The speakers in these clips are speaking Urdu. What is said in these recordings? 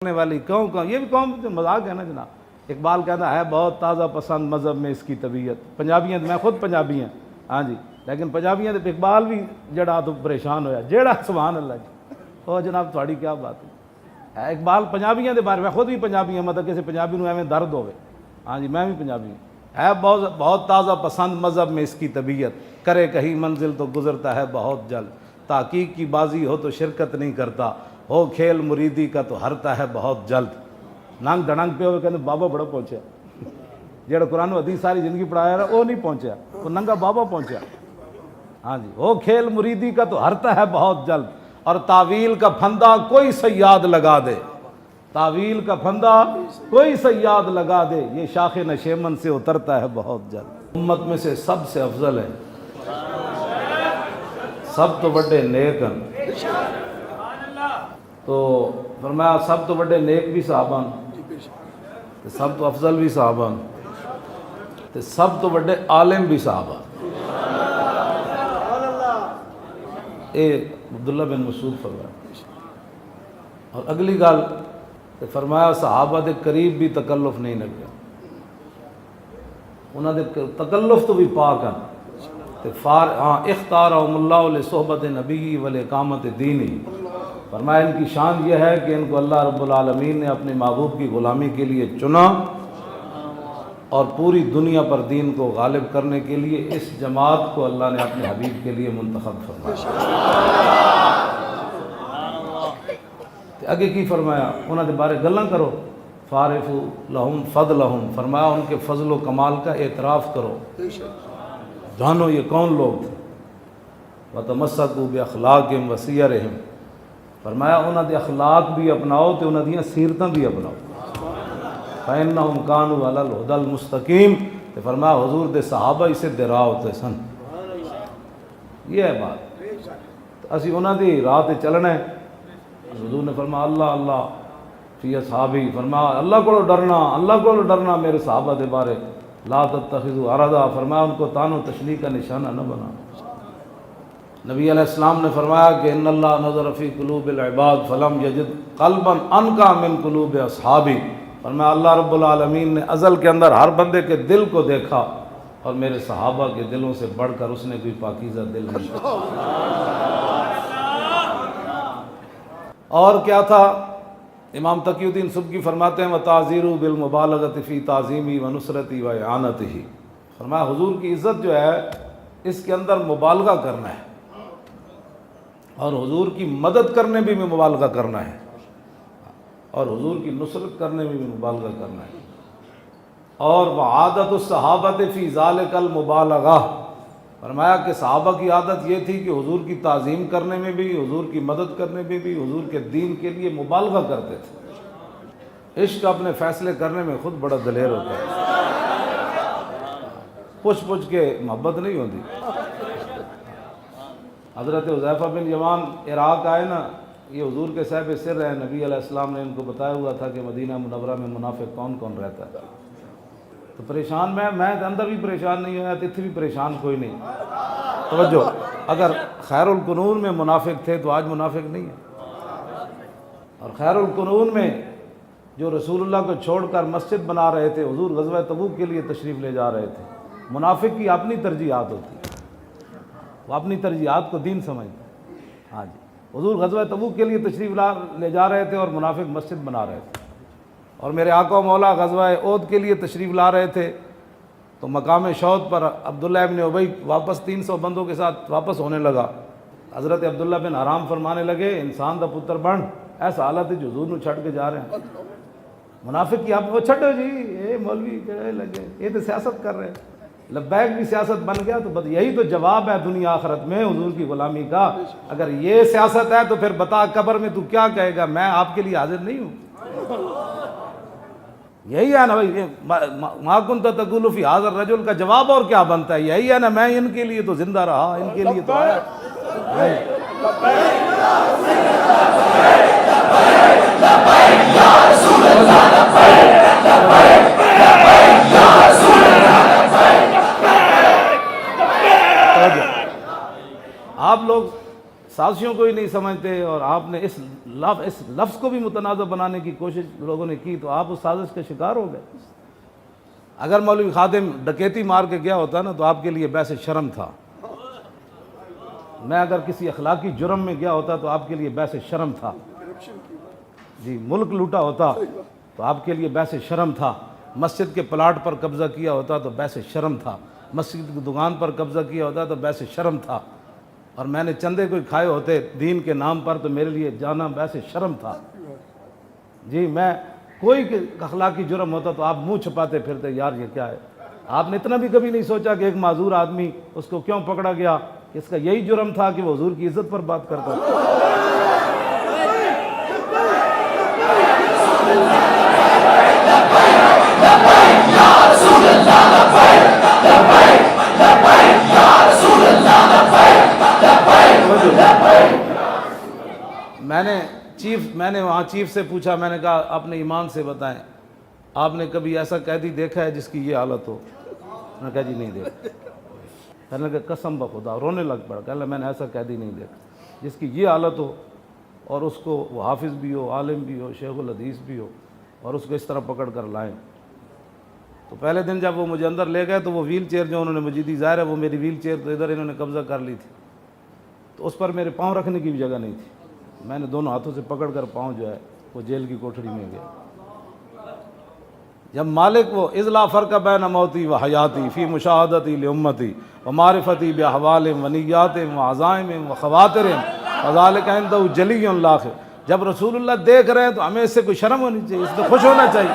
کرنے والی قوم یہ بھی قوم جو مذاق ہے نا جناب۔ اقبال کہتا ہے بہت تازہ پسند مذہب میں اس کی طبیعت۔ پنجابیاں میں خود پنجابی ہیں ہاں جی، لیکن پنجابیاں تو اقبال بھی جڑا تو پریشان ہویا جیڑا سبحان اللہ جی۔ او جناب تھوڑی کیا بات ہے، اقبال پنجابیاں دے بارے میں خود بھی پنجابی ہیں، مطلب کسی پنجابی نو ایویں درد ہوئے ہاں جی، میں بھی پنجابی ہوں۔ ہے بہت تازہ پسند مذہب میں اس کی طبیعت، کرے کہیں منزل تو گزرتا ہے بہت جلد، تحقیق کی بازی ہو تو شرکت نہیں کرتا، ہو کھیل مریدی کا تو ہرتا ہے بہت جلد۔ ننگ دھڑنگ پہ ہوئے کہتے بابا بڑا پہنچیا، جیڑا قرآن و حدیث ساری زندگی پڑھایا رہا وہ نہیں پہنچیا، وہ ننگا بابا پہنچیا ہاں جی۔ ہو کھیل مریدی کا تو ہرتا ہے بہت جلد، اور تعویل کا پھندا کوئی صیاد لگا دے، تعویل کا پھندا کوئی صیاد لگا دے، یہ شاخ نشیمن سے اترتا ہے بہت جلد۔ امت میں سے سب سے افضل ہے، سب تو بڑے نیک ہیں، تو فرمایا سب تو بڑے نیک بھی صحابہ ہیں، سب تو افضل بھی صحابہ ہیں، سب تو بڑے عالم بھی صحابہ ہیں۔ اے عبداللہ بن مسعود فرمایا، اور اگلی گل فرمایا صحابہ دے قریب بھی تکلف نہیں لگیا، انہوں نے تکلف تو بھی پاک ہیں، ہاں اختارہم اللہ لصحبت نبی والاقامت دینی۔ فرمایا ان کی شان یہ ہے کہ ان کو اللہ رب العالمین نے اپنے محبوب کی غلامی کے لیے چنا، اور پوری دنیا پر دین کو غالب کرنے کے لیے اس جماعت کو اللہ نے اپنے حبیب کے لیے منتخب فرمایا۔ آگے کی فرمایا انہوں نے بارے گلاں کرو، فارفو لہم فضلہم، فرمایا ان کے فضل و کمال کا اعتراف کرو، جانو یہ کون لوگ تھے، وتمسکوا باخلاقہم وسیرہم، فرمایا انہوں دے اخلاق بھی اپناؤ تو انہوں دیاں سیرتاں بھی اپناؤ، فَإِنَّهُمْ كَانُوا عَلَى الْهُدَى الْمُسْتَقِيمِ، تو فرمایا حضور دے صحابہ اسے دے راہ ہوتے سن، یہ ہے بات، اسی انہوں دی راہ تے چلنا ہے۔ حضور نے فرمایا اللہ اللہ فی اصحابی، فرمایا اللہ کو ڈرنا میرے صحابہ دے بارے، لا تتخذوا عرضا، فرمایا ان کو تان و تشنیع کا نشانہ نہ بنا۔ نبی علیہ السلام نے فرمایا کہ ان اللہ نظر فی قلوب العباد فلم یجد قلبا انقی من قلوب اصحابی، فرمایا اللہ رب العالمین نے ازل کے اندر ہر بندے کے دل کو دیکھا، اور میرے صحابہ کے دلوں سے بڑھ کر اس نے کوئی پاکیزہ دل نہیں دیکھا۔ اور کیا تھا، امام تقی الدین سبکی فرماتے ہیں وَتَعْزِيرُ بِالْمُبَالَغَةِ فِي تَعْظِيمِي وَنُصْرَتِي وَإِعَانَتِهِ، فرمایا حضور کی عزت جو ہے اس کے اندر مبالغہ کرنا ہے، اور حضور کی مدد کرنے میں بھی مبالغہ کرنا ہے، اور حضور کی نصرت کرنے میں بھی مبالغہ کرنا ہے، اور وعادت الصحابۃ فی ذالک المبالغہ، فرمایا کہ صحابہ کی عادت یہ تھی کہ حضور کی تعظیم کرنے میں بھی، حضور کی مدد کرنے میں بھی، حضور کے دین کے لیے مبالغہ کرتے تھے۔ عشق اپنے فیصلے کرنے میں خود بڑا دلیر ہوتا ہے، پوچھ پوچھ کے محبت نہیں ہوتی۔ حضرت حذیفہ بن یمان عراق آئے نا، یہ حضور کے صاحب سر ہیں، نبی علیہ السلام نے ان کو بتایا ہوا تھا کہ مدینہ منورہ میں منافق کون کون رہتا ہے، تو پریشان میں اندر بھی پریشان نہیں ہوا، اتنے بھی پریشان کوئی نہیں۔ توجہ، اگر خیر القرون میں منافق تھے تو آج منافق نہیں ہے، اور خیر القرون میں جو رسول اللہ کو چھوڑ کر مسجد بنا رہے تھے، حضور غزوہ تبوک کے لیے تشریف لے جا رہے تھے، منافق کی اپنی ترجیحات ہوتی، وہ اپنی ترجیحات کو دین سمجھتے ہاں جی۔ حضور غزوہ تبوک کے لیے تشریف لے جا رہے تھے اور منافق مسجد بنا رہے تھے، اور میرے آقا و مولا غزوہ احد کے لیے تشریف لا رہے تھے، تو مقام شہود پر عبداللہ ابن ابی واپس 300 بندوں کے ساتھ واپس ہونے لگا، حضرت عبداللہ بن حرام فرمانے لگے انسان دا پتر بن، ایسا حالت ہے جو حضور نو چھڑ کے جا رہے ہیں۔ منافق کی آپ وہ چھڑو جی، اے مولوی کہنے لگے یہ تو سیاست کر رہے ہیں، لبیک بھی سیاست بن گیا، تو یہی تو جواب ہے دنیا آخرت میں حضور کی غلامی کا۔ اگر یہ سیاست ہے تو پھر بتا قبر میں تو کیا کہے گا، میں آپ کے لیے حاضر نہیں ہوں۔ یہی ہے نا بھائی، ما کنت تقول فی ھذا الرجل کا جواب اور کیا بنتا ہے، یہی ہے نا، میں ان کے لیے تو زندہ رہا، ان کے لیے تو آیا۔ آپ لوگ سازشوں کو ہی نہیں سمجھتے، اور آپ نے اس لفظ کو بھی متنازع بنانے کی کوشش لوگوں نے کی، تو آپ اس سازش کے شکار ہو گئے۔ اگر مولوی خادم ڈکیتی مار کے گیا ہوتا نا تو آپ کے لیے باعث شرم تھا۔ میں اگر کسی اخلاقی جرم میں گیا ہوتا تو آپ کے لیے باعث شرم تھا۔ جی، ملک لوٹا ہوتا تو آپ کے لیے باعث شرم تھا۔ مسجد کے پلاٹ پر قبضہ کیا ہوتا تو باعث شرم تھا۔ مسجد کی دکان پر قبضہ کیا ہوتا تو باعث شرم تھا۔ اور میں نے چندے کوئی کھائے ہوتے دین کے نام پر تو میرے لیے جانا باعث شرم تھا۔ جی، میں کوئی اخلاقی جرم ہوتا تو آپ منہ چھپاتے پھرتے، یار یہ کیا ہے۔ آپ نے اتنا بھی کبھی نہیں سوچا کہ ایک معذور آدمی اس کو کیوں پکڑا گیا، اس کا یہی جرم تھا کہ وہ حضور کی عزت پر بات کرتا تھا۔ میں نے وہاں چیف سے پوچھا، میں نے کہا اپنے ایمان سے بتائیں، آپ نے کبھی ایسا قیدی دیکھا ہے جس کی یہ حالت ہو؟ میں نے کہا جی نہیں دیکھا۔ کہنے لگا قسم بخدا، رونے لگ پڑا، کہنے لگا میں نے ایسا قیدی نہیں دیکھا جس کی یہ حالت ہو، اور اس کو وہ حافظ بھی ہو، عالم بھی ہو، شیخ الحدیث بھی ہو، اور اس کو اس طرح پکڑ کر لائیں۔ تو پہلے دن جب وہ مجھے اندر لے گئے تو وہ ویل چیئر جو انہوں نے مجھے دی، ظاہر ہے وہ میری ویل چیئر تو ادھر انہوں نے قبضہ کر لی تھی، تو اس پر میرے پاؤں رکھنے کی بھی جگہ نہیں تھی۔ میں نے دونوں ہاتھوں سے پکڑ کر پاؤں جو ہے وہ جیل کی کوٹھڑی میں گیا۔ جب مالک وہ اذ لا فرق بین موتی و حیاتی فی مشاہدتی لامتی و معرفتی باحوال و نیات و عزائم و خواتر وذالک عندہ جلی لاخ، جب رسول اللہ دیکھ رہے ہیں تو ہمیں اس سے کوئی شرم ہونی چاہیے، اس سے خوش ہونا چاہیے۔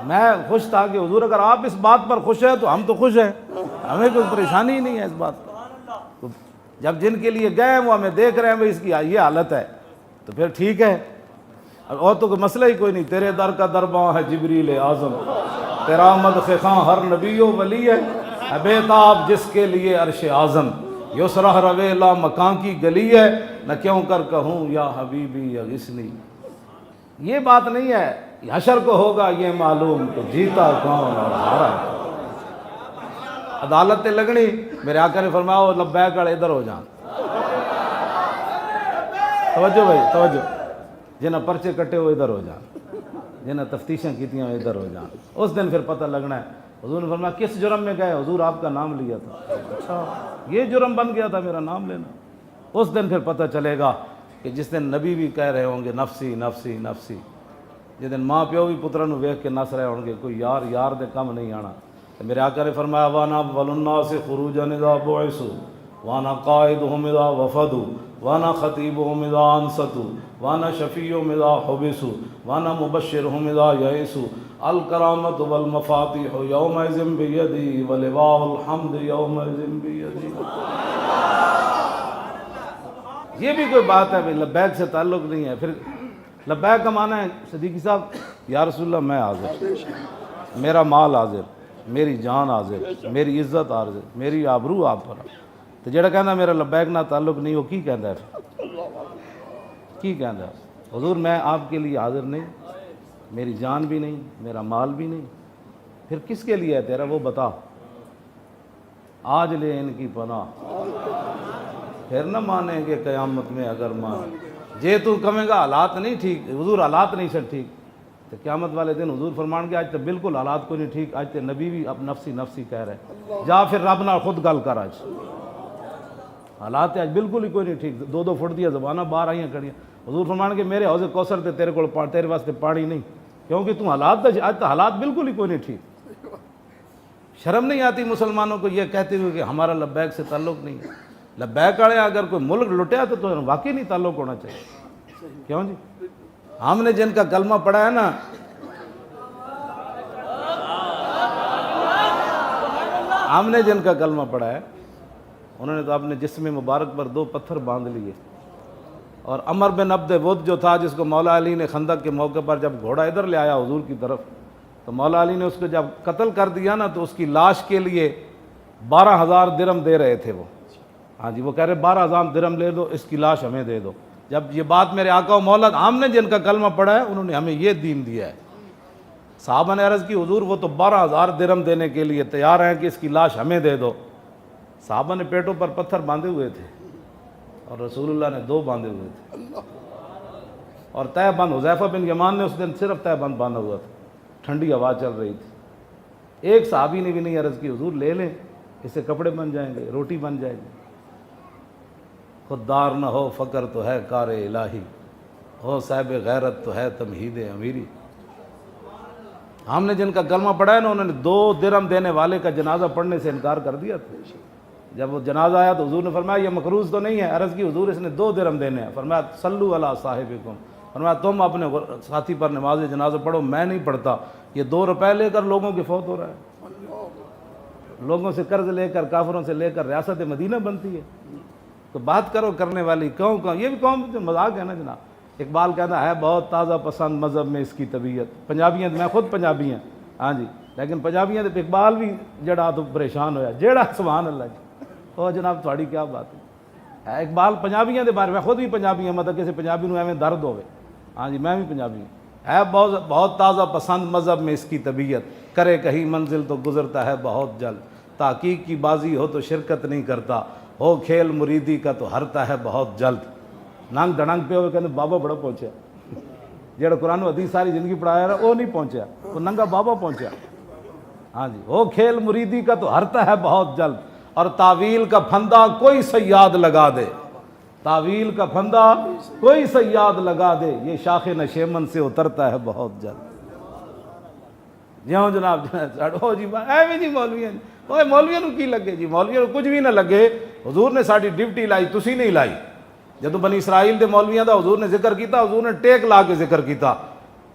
میں خوش تھا کہ حضور اگر آپ اس بات پر خوش ہیں تو ہم تو خوش ہیں، ہمیں کوئی پریشانی ہی نہیں ہے اس بات پر۔ جب جن کے لیے گئے وہ ہمیں دیکھ رہے ہیں بھائی اس کی یہ حالت ہے تو پھر ٹھیک ہے، اور تو کوئی مسئلہ ہی کوئی نہیں۔ تیرے در کا درباں ہے جبریل اعظم، تیرا مدح خواں ہر نبی و ولی ہے، بےتاب جس کے لیے عرش اعظم، یسرہ روے لا مکان کی گلی ہے، نہ کیوں کر کہوں یا حبیبی یا غسنی۔ یہ بات نہیں ہے، حشر کو ہوگا یہ معلوم کہ جیتا کون اور ہارا۔ عدالت لگنی، میرے آقا نے فرمایا وہ لبیک والے ادھر ہو جان۔ توجہ بھائی توجہ، جنہیں پرچے کٹے ہوئے ادھر ہو جان، جنہیں تفتیشیں کیتیاں ہوئے ادھر ہو جان۔ اس دن پھر پتہ لگنا ہے۔ حضور نے فرمایا کس جرم میں گئے؟ حضور آپ کا نام لیا تھا۔ اچھا، یہ جرم بن گیا تھا میرا نام لینا۔ اس دن پھر پتہ چلے گا کہ جس دن نبی بھی کہہ رہے ہوں گے نفسی نفسی نفسی، جس دن ماں پیو بھی پتروں ویکھ کے نس رہے ہوں گے، کوئی یار یار دے کم نہیں آنا۔ میرے آقا نے فرمایا وانا اول الناس خروجا اذا بعثوا وانا قائدهم اذا وفدوا وانا خطیبهم اذا انصتوا وانا شفیعهم اذا حبسوا وانا مبشرهم اذا یئسوا الکرامۃ والمفاتیح یومئذ بیدی ولواء الحمد یومئذ بیدی۔ یہ بھی کوئی بات ہے بھائی، لبیک سے تعلق نہیں ہے۔ پھر لبیک کا معنی ہے صدیقی صاحب، یا رسول اللہ میں حاضر، میرا مال حاضر، میری جان حاضر، میری عزت حاضر، میری آبرو آپ پر۔ تو جڑا کہنا میرا لبیک نہ تعلق نہیں، وہ کی کہندا ہے؟ کی کہندا ہے؟ حضور میں آپ کے لیے حاضر نہیں، میری جان بھی نہیں، میرا مال بھی نہیں، پھر کس کے لیے ہے تیرا وہ بتا۔ آج لے ان کی پناہ، پھر نہ مانیں گے قیامت میں اگر مان۔ جے تو کہیں گا حالات نہیں ٹھیک، حضور حالات نہیں سر ٹھیک، تو قیامت والے دن حضور فرمان گے آج تو بالکل حالات کو نہیں ٹھیک، آج تو نبی بھی اب نفسی نفسی کہہ رہے، جا پھر رب نال خود گل کر، آج حالات آج بالکل ہی کوئی نہیں ٹھیک، دو دو فٹ دیا زبانہ باہر آئیاں کھڑیاں۔ حضور فرمان کے میرے حوض کوثر تے تیرے کو تیرے واسطے پانی نہیں، کیونکہ تم حالات آج تو حالات بالکل ہی کوئی نہیں ٹھیک۔ شرم نہیں آتی مسلمانوں کو یہ کہتے ہوئے کہ ہمارا لبیک سے تعلق نہیں ہے؟ لبیک والے اگر کوئی ملک لٹیا تو واقعی نہیں تعلق ہونا چاہیے۔ کیوں جی؟ ہم نے جن کا کلمہ پڑھا ہے نا، ہم نے جن کا کلمہ پڑھا ہے انہوں نے تو اپنے جسم مبارک پر 2 پتھر باندھ لیے، اور عمر بن عبد ود جو تھا جس کو مولا علی نے خندق کے موقع پر جب گھوڑا ادھر لے آیا حضور کی طرف، تو مولا علی نے اس کو جب قتل کر دیا نا تو اس کی لاش کے لیے 12,000 درہم دے رہے تھے وہ۔ ہاں جی، وہ کہہ رہے 12,000 درہم لے دو، اس کی لاش ہمیں دے دو۔ جب یہ بات میرے آقا و مولا ہم نے جن کا کلمہ پڑھا ہے انہوں نے ہمیں یہ دین دیا ہے۔ صحابہ نے عرض کی حضور وہ تو 12,000 درہم دینے کے لیے تیار ہیں کہ اس کی لاش ہمیں دے دو۔ صحابہ نے پیٹوں پر پتھر باندھے ہوئے تھے، اور رسول اللہ نے 2 باندھے ہوئے تھے، اور تہ بند حذیفہ بن یمان نے اس دن صرف تہ بند باندھا ہوا تھا، ٹھنڈی ہوا چل رہی تھی۔ ایک صحابی نے بھی نہیں عرض کی حضور لے لیں، اس سے کپڑے بن جائیں گے، روٹی بن جائے گی۔ خوددار نہ ہو فقر تو ہے کار الہی، ہو صاحب غیرت تو ہے تمہید امیری۔ ہم نے جن کا کلمہ پڑھا ہے نا، انہوں نے 2 درہم دینے والے کا جنازہ پڑھنے سے انکار کر دیا تھا۔ جب وہ جنازہ آیا تو حضور نے فرمایا یہ مقروض تو نہیں ہے؟ عرض کی حضور اس نے 2 درہم دینے ہیں۔ فرمایا صلو علی صاحبکم، فرمایا تم اپنے ساتھی پر نماز جنازہ پڑھو، میں نہیں پڑھتا۔ یہ 2 روپے لے کر لوگوں کے فوت ہو رہا ہے، لوگوں سے قرض لے کر، کافروں سے لے کر ریاست مدینہ بنتی ہے۔ تو بات کرو کرنے والی، کہوں یہ بھی قوم جو مذاق ہے نا جناب۔ اقبال کہتا ہے بہت تازہ پسند مذہب میں اس کی طبیعت۔ پنجابیاں، میں خود پنجابی ہیں ہاں جی، لیکن پنجابیاں تو اقبال بھی جڑا تو پریشان ہویا، جیڑا سبحان اللہ جی۔ او جناب تھوڑی کیا بات ہے، اقبال پنجابیاں دے بارے میں خود بھی پنجابی ہوں، مطلب کسی پنجابی نو ایویں درد ہوئے ہاں جی، میں بھی پنجابی ہوں۔ ہے بہت تازہ پسند مذہب میں اس کی طبیعت، کرے کہیں منزل تو گزرتا ہے بہت جلد، تحقیق کی بازی ہو تو شرکت نہیں کرتا، ہو کھیل مریدی کا تو ہرتا ہے بہت جلد۔ ننگ دڑنگ پہ ہوئے کہتے بابا بڑا پہنچیا، جڑا قرآن و حدیث ساری زندگی پڑھایا رہا وہ نہیں پہنچیا، وہ ننگا بابا پہنچیا ہاں جی۔ ہو کھیل مریدی کا تو ہرتا ہے بہت جلد، اور تعویل کا پھندا کوئی صیاد لگا دے، تعویل کا پھندا کوئی صیاد لگا دے، یہ شاخ نشیمن سے اترتا ہے بہت جلد۔ جیوں جناب ہو جی ایویں جی مولویاں اوے مولویاں نو کی لگے جی، مولویاں نو کچھ بھی نہ لگے، حضور نے ساری ڈیوٹی لائی، تسی نہیں لائی۔ جدو بنی اسرائیل دے مولویاں دا حضور نے ذکر کیتا، حضور نے ٹیک لا کے ذکر کیتا،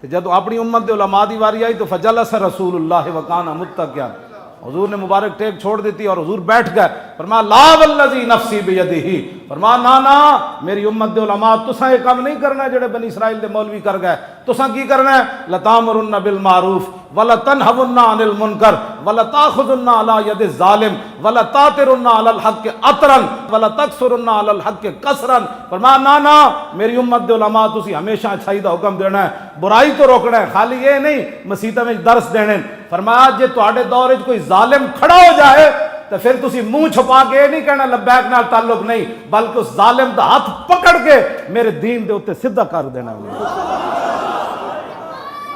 جدو اپنی امت دے علماء دی واری آئی تو فجلس رسول اللہ وکان متکئا، حضور نے مبارک ٹیک چھوڑ دیتی اور حضور بیٹھ گئے۔ فرمایا لا والذی نفسی بیدہ، فرمایا نا میری امت دے علماء تساں یہ کام نہیں کرنا جڑے بنی اسرائیل دے مولوی کر گئے، تساں کی کرنا ہے؟ لتامرن بالمعروف ولتنہون عن المنکر ولتاخذن علی ید الظالم ولتاترن علی الحق اطرا ولتکثرن علی الحق کثرا۔ فرمایا نا میری امت دے علماء تسی ہمیشہ اچھائی دا حکم دینا ہے، برائی تو روکنا ہے، خالی یہ نہیں مسیتاں وچ درس دینے۔ فرمایا جے تواڈے دور وچ کوئی ظالم کھڑا ہو جائے تو پھر تسی منہ چھپا کے نہیں کہنا لبیک نال تعلق نہیں، بلکہ اس ظالم دا ہاتھ پکڑ کے میرے دین دے اوتے سیدھا کر دینا۔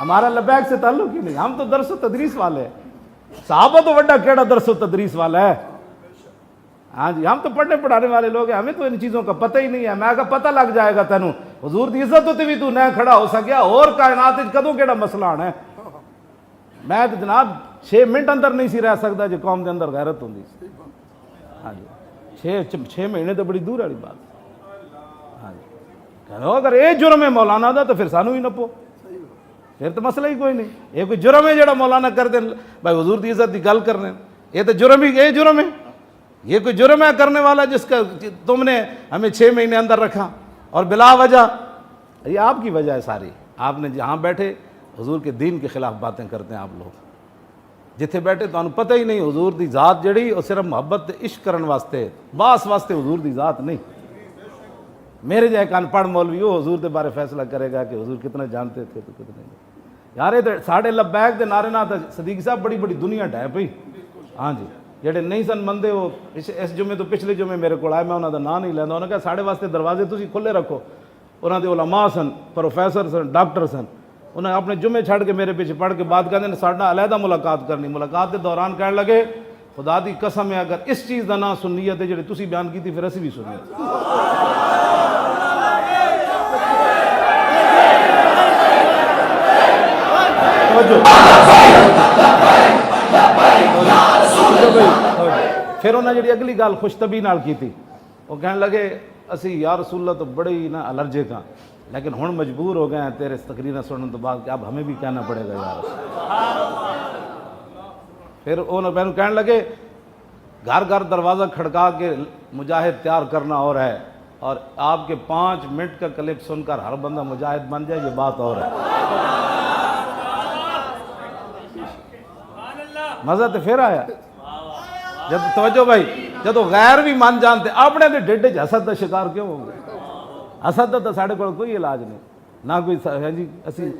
ہمارا لبیک سے تعلق ہی نہیں، ہم تو درس و تدریس والے ہیں۔ صحابہ تو بڑا کیڑا درس و تدریس والا ہے ہاں جی، ہم تو پڑھنے پڑھانے والے لوگ ہیں، ہمیں تو ان چیزوں کا پتہ ہی نہیں ہے۔ میں کہا پتہ لگ جائے گا تینوں، حضور دی عزت ہوتے بھی تو نہ کھڑا ہو سکیا، اور کائنات وچ کدوں کیڑا مسئلہ آنا ہے؟ میں تو جناب 6 منٹ اندر نہیں سی رہ سکتا جو قوم دے اندر غیرت ہوندی ہاں جی، 6 مہینے تو بڑی دور والی بات ہاں جی۔ اگر یہ جرم ہے مولانا دا تو پھر سانو ہی نپو، پھر تو مسئلہ ہی کوئی نہیں۔ یہ کوئی جرم ہے جڑا مولانا کر دیں بھائی حضور دی عزت دی گل کرنے، یہ تو جرم ہی، یہ جرم ہے، یہ کوئی جرم ہے کرنے والا جس کا تم نے ہمیں 6 مہینے اندر رکھا اور بلا وجہ؟ یہ آپ کی وجہ ہے ساری، آپ نے جہاں بیٹھے حضور کے دین کے خلاف باتیں کرتے ہیں آپ لوگ، جتھے بیٹھے تو پتہ ہی نہیں حضور دی ذات جڑی اور صرف محبت عشق کرن واسطے، باس واسطے حضور دی ذات نہیں۔ میرے جائے کان پڑھ مولوی وہ حضور دے بارے فیصلہ کرے گا کہ حضور کتنا جانتے تھے تو کتنے نہیں۔ یار یہ ساڑھے لبیک دے نعرے نہ صدیق صاحب بڑی بڑی دنیا ڈھائے پئی ہاں جی، جڑے نہیں سن مندے وہ اس جمعے تو پچھلے جمعے میرے کو آئے، میں انہوں دا نام نہیں لینا، انہوں نے کہا ساڑھے واسطے دروازے تسی کھلے رکھو۔ انہوں دے علماء سن، پروفیسر سن، ڈاکٹر سن، انہیں اپنے جمعے چھڑ کے میرے پیچھے پڑھ کے بات کرنے ساڑھا علیحدہ ملاقات کرنی۔ ملاقات کے دوران کہنے لگے خدا دی قسم ہے اگر اس چیز دا نام سنیت ہے جڑی تسی بیان کی تھی پھر اسی بھی سنیت۔ پھر انہیں جڑی اگلی گل خوشطبی نال کی تھی، وہ کہنے لگے اسی یا رسول اللہ تو بڑے ہی نا الرجک ہاں، لیکن ہن مجبور ہو گئے ہیں تیرے تقریریں سننے تو بعد کہ اب ہمیں بھی کہنا پڑے گا یا رسول اللہ۔ پھر انہوں نے کہنے لگے گھر گھر دروازہ کھڑکا کے مجاہد تیار کرنا اور ہے، اور آپ کے 5 منٹ کا کلپ سن کر ہر بندہ مجاہد بن جائے یہ بات اور ہے۔ مزہ تو پھر آیا جب توجہ بھائی، جب غیر بھی من جانتے اپنے دے ڈیڈے حسد دا شکار کیوں ہوں گے؟ حسد دا تو ساڑھے کو کوئی علاج نہیں، نہ کوئی جی اسی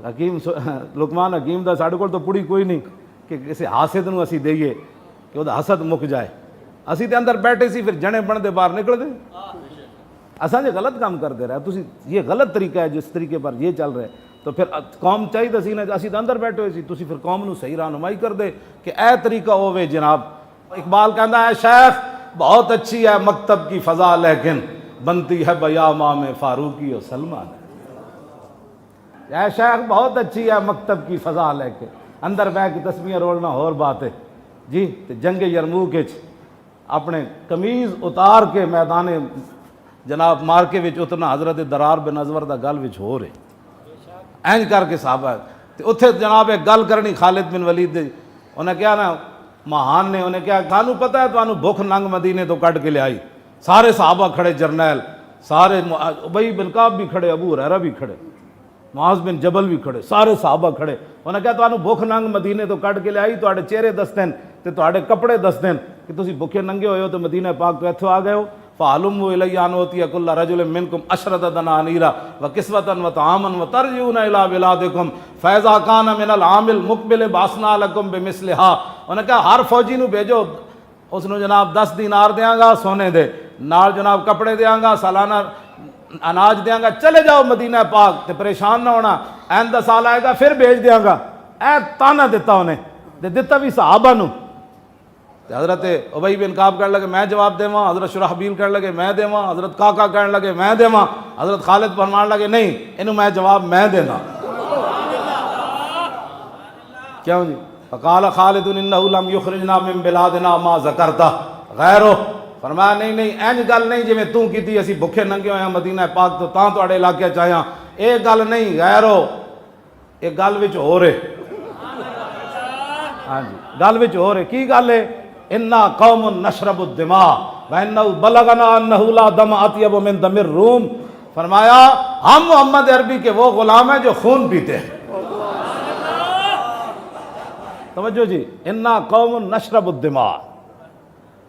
حکیم لقمان حکیم دا ساڑھے کو تو پوری کوئی نہیں کہ کسی حاسد نو اسی دئیے کہ وہ دا حسد مک جائے۔ اسی تے اندر بیٹھے سی پھر جنے بن دے باہر نکل دے اساں جو غلط کام کرتے رہے تسی یہ غلط طریقہ ہے جس طریقے پر یہ چل رہے تو پھر قوم چاہیے سی نا اسی تو اندر بیٹھے ہوئے سی تسی پھر قوم نو صحیح رہنمائی کر دے کہ اے طریقہ ہوے جناب. اقبال کہتا ہے شیخ بہت اچھی ہے مکتب کی فضا لیکن بنتی ہے بیامہ میں فاروقی و سلمان. اے شیخ بہت اچھی ہے مکتب کی فضا لیکن اندر بہ کے تسبیحاں رولنا اور بات ہے جی. تے جنگ یرموک وچ اپنے قمیض اتار کے میدان جناب مارکے وچ اترنا حضرت درار بن ازور دا گل وچ ہو رہے اینج کر کے صحابہ تے اتھے جناب ایک گل کرنی خالد بن ولید دے انہیں کیا نا مہان نے انہیں کیا تھانوں پتہ ہے تھانوں بھوک ننگ مدینے تو کٹ کے لے آئی. سارے صحابہ کھڑے جرنیل سارے ابی بن کعب بھی کھڑے ابو ہریرہ بھی کھڑے معاذ بن جبل بھی کھڑے سارے صحابہ کھڑے. انہیں کہا تانوں بھوک ننگ مدینے تو کٹ کے لے آئی تواڈے چہرے دسدن تے تواڈے کپڑے دسدن کہ تسی بھوکے ننگے ہوئے ہو تو مدینہ پاک تو ایتھوں آ گئے ہو. فعلموا الی ان اوتی کل رجل منکم عشرۃ دنانیر وکسوۃ وطعاما وترجعون الی بلادکم فاذا کان من العام المقبل بعثنا لکم بمثلھا. انہیں کہا ہر فوجی نو بھیجو اس نو جناب 10 دینار دیاں گا سونے دے نال جناب کپڑے دیاں گا سالانہ اناج دیاں گا چلے جاؤ مدینہ پاک تے پریشان نہ ہونا آئندہ سال آئے گا پھر بھیج دیاں گا. اے تانا دیتا انہیں تے دیتا بھی صحابہ نو. حضرت ابی بن کعب کہنے لگے میں جواب دیواں حضرت شرحبیل کہنے لگے میں دیواں حضرت کاکا کہنے لگے میں دیواں حضرت خالد فرمان لگے نہیں انہوں میں جواب میں دینا. کیوں جی فقال خالد انہ لم یخرجنا من بلادنا ما ذکرتا غیرو. فرمایا نہیں اینج گل نہیں جی میں توں کیتی اسی بھکھے ننگے ہوئے ہیں مدینہ پاک تو تاں تواڈے علاقے چاہیاں اے گل نہیں غیرو اے گل وچ ہو رہے. ہاں جی گل وچ ہو رہے کی گل ہے انا قوم نشرب الدماء وانہ بلغنا انہ لا دم اطیب من دم الروم. فرمایا ہم محمد عربی کے وہ غلام ہیں جو خون پیتے ہیں. توجہ جی انا قوم نشرب الدماء.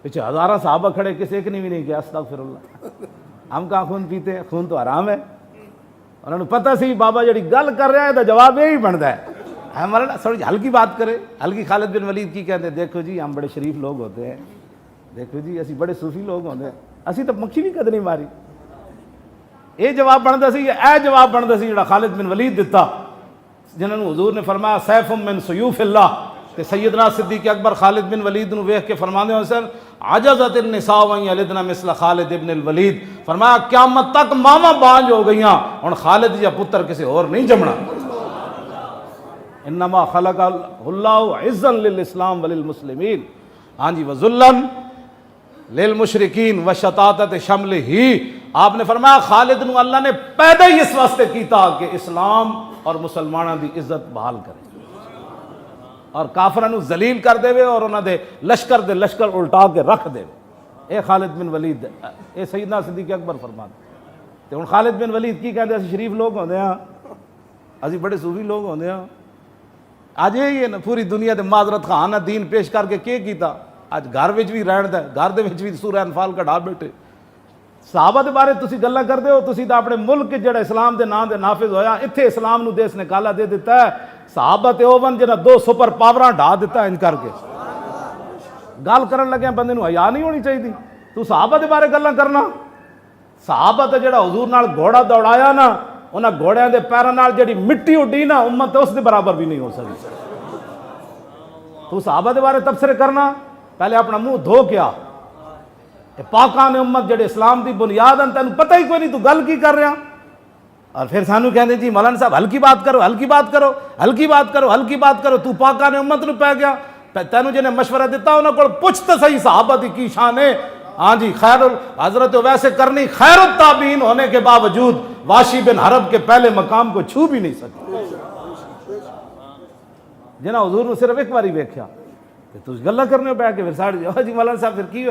پیچھے ہزارہ صحابہ کھڑے کسی ایک نے بھی نہیں کیا استغفر اللہ. ہم کہاں خون پیتے ہیں خون تو حرام ہے. انہوں نے پتہ سی بابا جڑی گل کر رہا ہے تو جواب یہی بنتا ہے. ہمارا تھوڑی ہلکی بات کرے ہلکی. خالد بن ولید کی کہتے ہیں دیکھو جی ہم بڑے شریف لوگ ہوتے ہیں دیکھو جی اسی بڑے صوفی لوگ ہوتے ہیں اسی تو مکھی بھی کد نہیں ماری. یہ جواب بنتا سی اے جواب بنتا سی جڑا خالد بن ولید دیتا جنہوں نے حضور نے فرمایا سیف من سیوف اللہ. کہ سیدنا صدیق اکبر خالد بن ولید نو ویکھ کے فرماندے ہو سر عجزت النساء وان یلدن مثل خالد بن الولید. فرمایا قیامت تک ماما بانج ہو گئیاں ہن خالد یا پتر کسی اور نہیں جمنا. انما خلق اللہ عزا للاسلام وللمسلمین. ہاں جی وذلا للمشرکین وشتاتت شمل ہی. آپ نے فرمایا خالد نو اللہ نے پیدا ہی اس واسطے کیتا کہ اسلام اور مسلمانوں دی عزت بحال کرے اور کافراں نو ذلیل کر دے اور انہاں دے لشکر الٹا کے رکھ دے. اے خالد بن ولید اے سیدنا صدیق اکبر فرماتے. تے ہن خالد بن ولید کی کہندے اسی شریف لوگ ہوندے ہاں اسی بڑے صوفی لوگ ہوندے ہاں. اج یہ نا پوری دنیا دے معذرت خانہ دین پیش کر کے کیتا اج گھر وچ بھی رہن دا گھر دے وچ بھی سورہ انفال کڈھا بیٹھے. صحابہ دے بارے تسی گلاں کردے ہو تسی تا اپنے ملک جڑا اسلام دے نام دے نافذ ہویا ایتھے اسلام نو دیس نے کالا دے دیتا ہے. صحابہ تے اوون جنہاں 2 سپر پاوراں ڈھا دیتا ہے انج کر کے. گل کرن لگے بندے نو حیا نہیں ہونی چاہیے. تو صحابہ دے بارے گلاں کرنا صحابہ تے جڑا حضور نال گھوڑا دوڑایا نا انہاں گھوڑیاں دے پیراں نال جڑی مٹی اڈی نا امت اس دے برابر بھی نہیں ہو سکتی. تو صحابہ دے بارے تبصرے کرنا پہلے اپنا منہ دھو کیا. پاکان امت جڑے اسلام دی بنیاد ہیں تینوں پتہ ہی کوئی نہیں تو گل کی کر رہا. اور پھر سانو کہندے جی مولانا صاحب ہلکی بات کرو ہلکی بات کرو ہلکی بات کرو ہلکی بات کرو. تو پاکان امت نو پہ گیا تینوں جنہیں مشورہ دیتا انہوں کو پوچھ تو صحیح صحابہ دی کی شان ہے. ہاں جی خیر حضرت ویسے کرنی خیر التابعین ہونے کے باوجود واشی بن حرب کے پہلے مقام کو چھو بھی نہیں سکتے. جنہ حضور نے صرف ایک باری ویکھیا تو گلا کرنے پہ کہ پھر ساڑھے جی مولانا صاحب پھر کی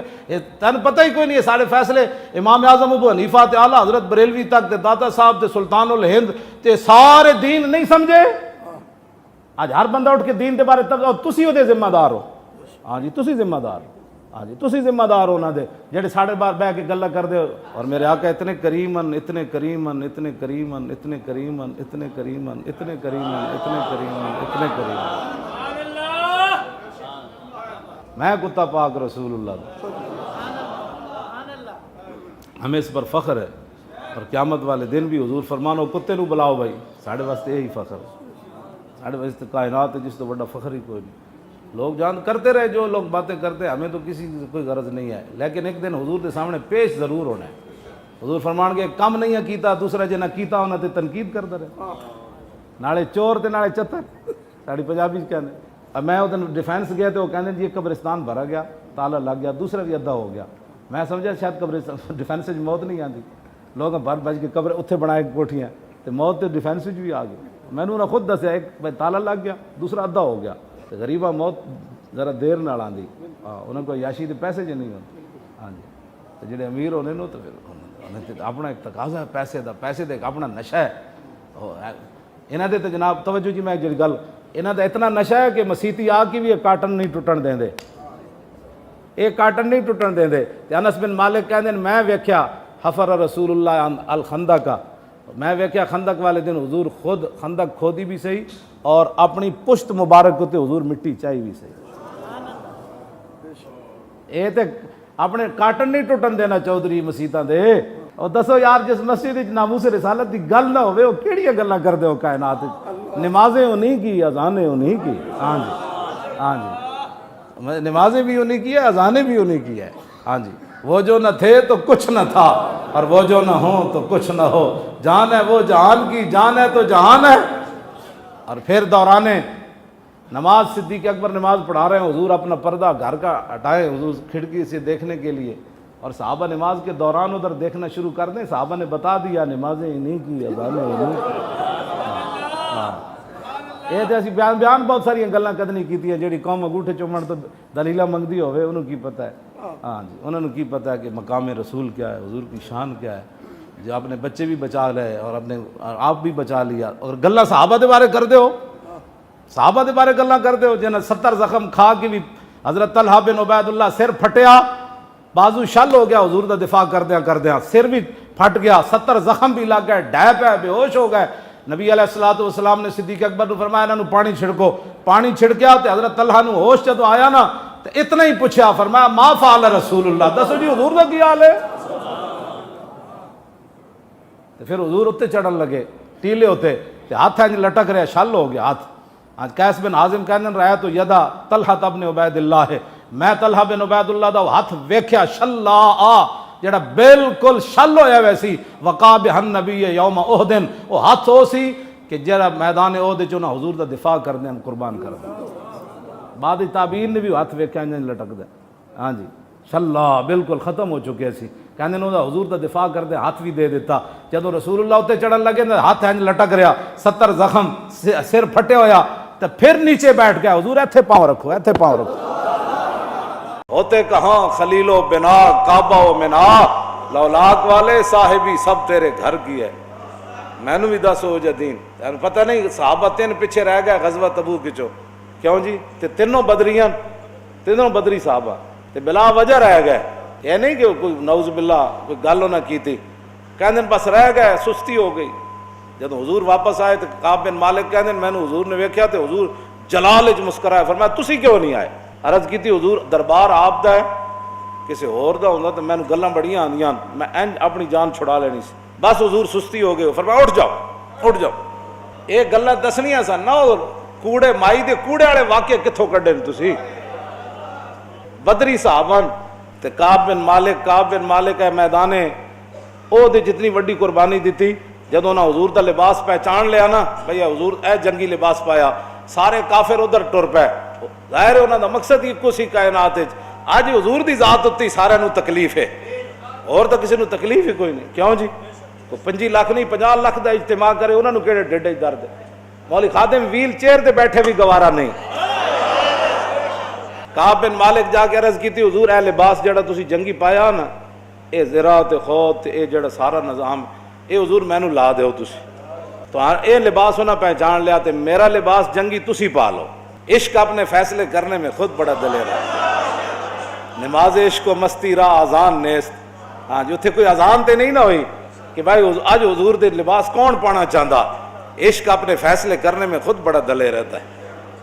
تین پتہ ہی کوئی نہیں ہے. سارے فیصلے امام اعظم ابو حنیفہ تے اعلیٰ حضرت بریلوی تک تے داتا صاحب تے سلطان الہند تے سارے دین نہیں سمجھے. آج ہر بندہ اٹھ کے دین دے بارے تب تسی دے ذمہ دار ہو. ہاں جی تسی ذمہ دار ہو. ہاں جی تسی ذمہ دار ہو نہ دے جڑے ساڑھے بار بہ کے گلا کر دے. اور میرے آقا اتنے کریمن اتنے کریمن اتنے کریمن اتنے کریمن اتنے کریمن اتنے کریمن اتنے کریمن اتنے کریمن. میں کتا پاک رسول اللہ ہمیں اس پر فخر ہے. اور قیامت والے دن بھی حضور فرمانو کتے نو بلاؤ بھائی، ساڑھے واسطے یہی فخر، ساڑھے واسطے کائنات ہے جس تو بڑا فخر ہی کوئی نہیں۔ لوگ جان کرتے رہے جو لوگ باتیں کرتے، ہمیں تو کسی کی کوئی غرض نہیں ہے، لیکن ایک دن حضور کے سامنے پیش ضرور ہونا ہے۔ حضور فرمان کے کم نہیں ہے کیتا، دوسرا جنہ کیتا ہونا تے تنقید کرتا رہے، نالے چور تے نالے چتر، ساڑی پنجابی کہنے۔ اب میں ادھر ڈیفینس گیا تو وہ کہنے جی قبرستان بھرا گیا، تالا لگ گیا، دوسرا بھی ادھا ہو گیا۔ میں سمجھا شاید قبرستان ڈیفینس میں موت نہیں آتی، لوگ بھر بج کے قبر اتنے بنائے کوٹھیاں تو موت تو ڈیفینس بھی آ گئی۔ میں نے انہیں خود دسیا، ایک تالا لگ گیا، دوسرا ادھا ہو گیا، تو غریبہ موت ذرا دیر نال آندی، انہوں کو یاشی کے پیسے جو نہیں ہوتے۔ ہاں جی، تو جڑے امیر ہونے نو تو پھر اپنا ایک تقاضا ہے پیسے دا، پیسے دے اپنا نشہ ہے انہاں دے۔ تو جناب توجہ جی، میں جڑی گل انہاں دا اتنا نشہ ہے کہ مسیتی آ کے بھی ایک کاٹن نہیں ٹوٹن دیں دے، ایک کاٹن نہیں ٹوٹن دیں دے۔ انس بن مالک کہندے میں ویکھیا حفر رسول اللہ الخندق کا، میں ویکھیا خندق والے دن حضور خود خندق کھودی بھی صحیح اور اپنی پشت مبارک کو تے حضور مٹی چاہی بھی صحیح۔ اے تے اپنے کاٹن نہیں ٹوٹن دینا چودھری مسیتاں دے۔ اور دسو یار جس مسجد وچ ناموس رسالت دی گل نہ ہوئے وہ کیڑیاں گلاں کردے ہو کائنات وچ؟ نمازیں انہیں کی، اذانیں انہیں کی۔ ہاں جی، ہاں جی، نمازیں بھی انہیں کی ہے، اذانیں بھی انہیں کی ہے۔ ہاں جی، وہ جو نہ تھے تو کچھ نہ تھا، اور وہ جو نہ ہوں تو کچھ نہ ہو، جان ہے وہ جہان کی، جان ہے تو جہان ہے۔ اور پھر دوران نماز صدیق اکبر نماز پڑھا رہے ہیں، حضور اپنا پردہ گھر کا ہٹائے حضور کھڑکی سے دیکھنے کے لیے، اور صحابہ نماز کے دوران ادھر دیکھنا شروع کر دیں۔ صحابہ نے بتا دیا نمازیں انہیں کی، اذانیں انہیں کی۔ یہ تو اسی بیان بہت ساری گلاں کدنی کیتیاں جہی قوم انگوٹھے چومن تو دلیلاں منگدی ہوئے، انہوں کی پتہ ہے۔ ہاں جی، انہوں نے کی پتہ ہے کہ مقام رسول کیا ہے، حضور کی شان کیا ہے، جو اپنے بچے بھی بچا لے اور اپنے آپ بھی بچا لیا۔ اور گلاں صحابہ دے بارے کر دے ہو، صحابہ دے بارے گلاں کر دے ہو جنہیں 70 زخم کھا کے بھی حضرت طلحہ بن عبید اللہ سر پھٹیا، بازو شل ہو گیا، حضور دا دفاع کردیاں سر بھی پھٹ گیا، 70 زخم بھی لگ گئے، ڈھے پہ بے ہوش ہو گئے۔ نبی علیہ الصلوۃ والسلام نے صدیق اکبر نے فرمایا انہوں پانی چھڑکو، پانی چھڑکیا تو حضرت طلحہ نو ہوش جدو آیا نا تو اتنا ہی پوچھا، فرمایا ما فعل رسول اللہ، دسو جی حضور کا کی حال ہے؟ تو پھر حضور اتنے چڑھن لگے، ٹیلے ہوتے تو ہاتھ لٹک رہے، شل ہو گیا ہاتھ۔ آج قیس بن حازم کہنے رہا تو یدا طلحہ بن عبید اللہ ہے، میں طلحہ بن عبید اللہ دا ہاتھ ویکھیا شلا آ جڑا بالکل شل ہویا ویسی، وقع بہ النبی یوم احد، وہ ہاتھ ہو سی کہ جڑا میدان احد چوں نہ حضور دا دفاع کر دیں، قربان کر دیں۔ بعد تابعین نے بھی ہاتھ ویکھیا انج لٹک دے، ہاں جی شلا بالکل ختم ہو چکے سی، کہندے نے حضور دا دفاع کر دے، ہاتھ بھی دے دیتا۔ جدو رسول اللہ اتنے چڑھن لگے نا ہاتھ انج لٹک رہا، 70 زخم، سر پھٹے ہویا، تو پھر نیچے بیٹھ گیا، حضور ایتھے پاؤں رکھو، ایتھے پاؤں رکھو۔ ہوتے کہاں خلیل و بنا کعبہ و منا، لولاک والے صاحبی سب تیرے گھر کی ہے۔ میں نے بھی دس ہو جدین پتہ نہیں، صحابہ 3 پیچھے رہ گئے غزوہ تبوک کچو، کیوں جی؟ تے تینوں بدریاں، تینوں بدری صحابہ تے بلا وجہ رہ گئے، یہ نہیں کہ کوئی نعوذ باللہ کوئی گل نہ کی تھی، کہندے بس رہ گئے، سستی ہو گئی۔ جب حضور واپس آئے تو کعب بن مالک کہندے میں نے حضور نے ویکھیا تے حضور جلال وچ مسکرایا، فرمایا تسی کیوں نہیں آئے؟ عرض کی تھی حضور دربار آپ دا ہے، کسی اور دا ہوندا تو میں نے گلاں بڑیاں آندیاں، میں اپنی جان چھڑا لینی سی، بس حضور سستی ہو گئے، فرمایا اٹھ جاؤ اٹھ جاؤ۔ یہ گلاں دسنیاں سن نا، کوڑے مائی دے کوڑے والے واقعے کتھوں کڈے تسی؟ بدری صحابان تے کعب بن مالک ہے میدانے او دے جتنی وڈی قربانی دیتی، جدو انہاں حضور دا لباس پہچان لیا نا بھئی حضور اے جنگی لباس پایا، سارے کافر ادھر ٹر پے، ظاہر انہاں دا مقصد ہی سی کائنات وچ، اج حضور دی ذات اُتی سارے نو تکلیف ہے، اور تو کسی نو تکلیف ہی کوئی نہیں، کیوں جی؟ کوئی 25 لاکھ نہیں 50 لاکھ دا اجتماع کرے، انہاں نو کیڑے ڈیڈے وچ درد ہے؟ مولوی خادم ویل چیئر تے بیٹھے بھی گوارا نہیں۔ کعب بن مالک جا کے عرض کی تھی حضور اے لباس جڑا تسی جنگی پایا نا، اے زرا تے خوت اے جڑا سارا نظام اے حضور مینوں لا دیو تسی، تو اے لباس انہاں پہچان لیا تے میرا لباس جنگی تسی پا لو۔ عشق اپنے فیصلے کرنے میں خود بڑا دلیر ہے، نماز عشق و مستی را اذان نیست۔ ہاں جو تھے کوئی اذان تے نہیں نہ ہوئی کہ بھائی آج حضور دے لباس کون پانا چاہتا، عشق اپنے فیصلے کرنے میں خود بڑا دلیر رہتا ہے،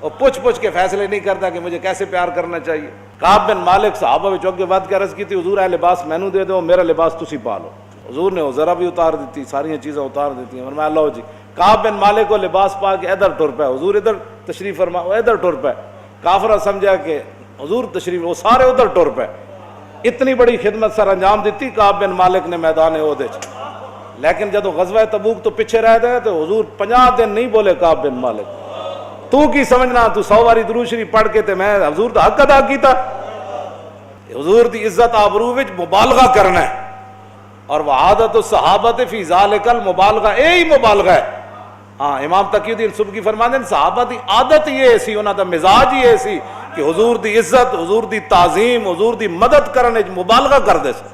اور پوچھ کے فیصلے نہیں کرتا کہ مجھے کیسے پیار کرنا چاہیے۔ کعب بن مالک صحابہ وچ اگے ود کے عرض کی تھی حضور اے لباس مینوں دے دو، میرا لباس تسی پا لو۔ حضور نے وہ ذرا بھی اتار دیتی، ساری چیزیں اتار دیتی ہیں۔ فرمایا لو جی، کعب بن مالک کو لباس پا کے ادھر ٹر پہ، حضور ادھر تشریف فرما، وہ ادھر ٹر پہ، کافرہ سمجھا کہ حضور تشریف، وہ سارے ادھر ٹر پہ۔ اتنی بڑی خدمت سر انجام دیتی کعب بن مالک نے میدان احد وچ، لیکن جب غزوہ تبوک تو پیچھے رہ گئے تو حضور 50 دن نہیں بولے کعب بن مالک، تو کی سمجھنا تو 100 باری درود شریف پڑھ کے تے میں حضور دا حق ادا کیتا۔ حضور دی عزت آبرو وچ مبالغہ کرنا ہے، اور وعادت الصحابہ فی ذالک المبالغہ، یہی مبالغہ ہے۔ ہاں امام تقی الدین سبکی فرماتے ہیں صحابہ دی عادت یہ سی، انہاں دا مزاج یہ سی کہ حضور دی عزت، حضور دی تعظیم، حضور دی مدد کرنے مبالغہ کر دے سے۔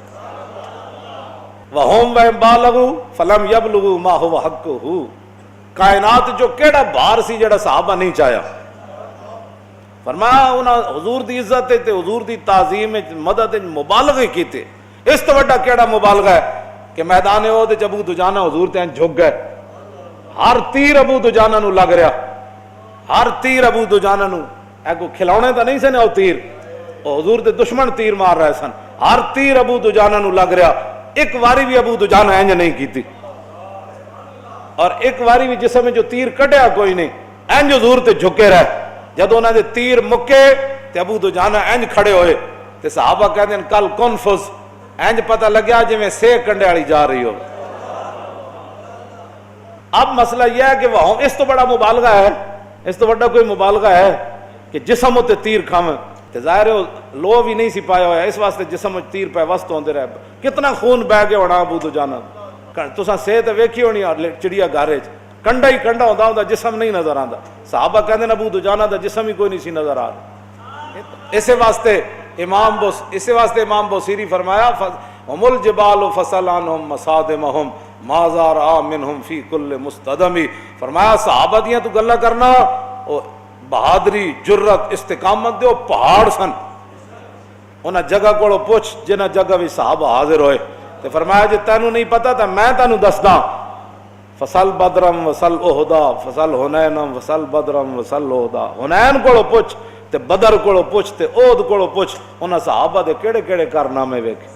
وَهُمْ وَإِنْ بَالَغُوا فَلَمْ يَبْلُغُوا مَا هُوَ حَقُّهُ، کائنات جو کیڑا بھار سی جڑا صحابہ نہیں چاہیا۔ فرمایا انہاں حضور دی عزت تے حضور دی تعظیم مدد مبالغے کیتے، اس تو بڑا کیڑا مبالغہ ہے کہ میدان احد ابو دجانہ حضور تے جھک گئے، ہر تیر ابو دجانہ نو لگ رہا، ہر تیر ابو دجانہ نو، اے کو کھلاونے تا نہیں سن او تیر، او حضور دے دشمن تیر مار رہے سن، ہر تیر ابو دجانہ نو لگ رہا، ایک واری بھی ابو دجانہ انج نہیں کیتی، اور ایک واری بھی جسم میں جو تیر کٹیا کوئی نہیں، انج حضور تے جھکے رہے۔ جب انہوں نے تیر مکے تے ابو دجانہ انج کھڑے ہوئے تے صحابہ کہتے ہیں کل کنفس، انج پتہ لگیا جی میں سے کنڈے والی جا رہی ہو۔ اب مسئلہ یہ ہے کہ وہ اس تو بڑا مبالغہ ہے، اس تو بڑا کوئی مبالغہ ہے کہ جسم تے تیر کھاویں تے ظاہر لو بھی نہیں سی پایا ہوا، اس واسطے جسم تیر پہ وسط ہوندے رہے، کتنا خون بہ گیا ہونا ابو دجانہ، تساں صحت ویکھی ہونی چڑیا گھر وچ کنڈا ہی کنڈا ہوندا ہوندا جسم نہیں نظر آندا، صحابہ کہندے ابو دجانہ دا جسم ہی کوئی نہیں سی نظر آ رہا۔ اسی واسطے امام بوصیری فرمایا ہم الجبال فصل عنہم مصادمہم ما زار منہم فی کل مستدمی، فرمایا صحابہ دیاں تو گلا کرنا بہادری، جرت، استقامت دے پہاڑ سن، انہاں جگہ کو پوچھ جنہ جگہ بھی صحابہ حاضر ہوئے تے فرمایا جی تینوں نہیں پتا تا میں تینوں دسدا، فصل بدرم وصل احدا فصل حنینم وصل بدرم وصل احدا، حنین کو پوچھ تے بدر کو پوچھ تے احد کو پوچھ، انہاں صحابہ دے کیڑے کیڑے کارنامے ویکھے۔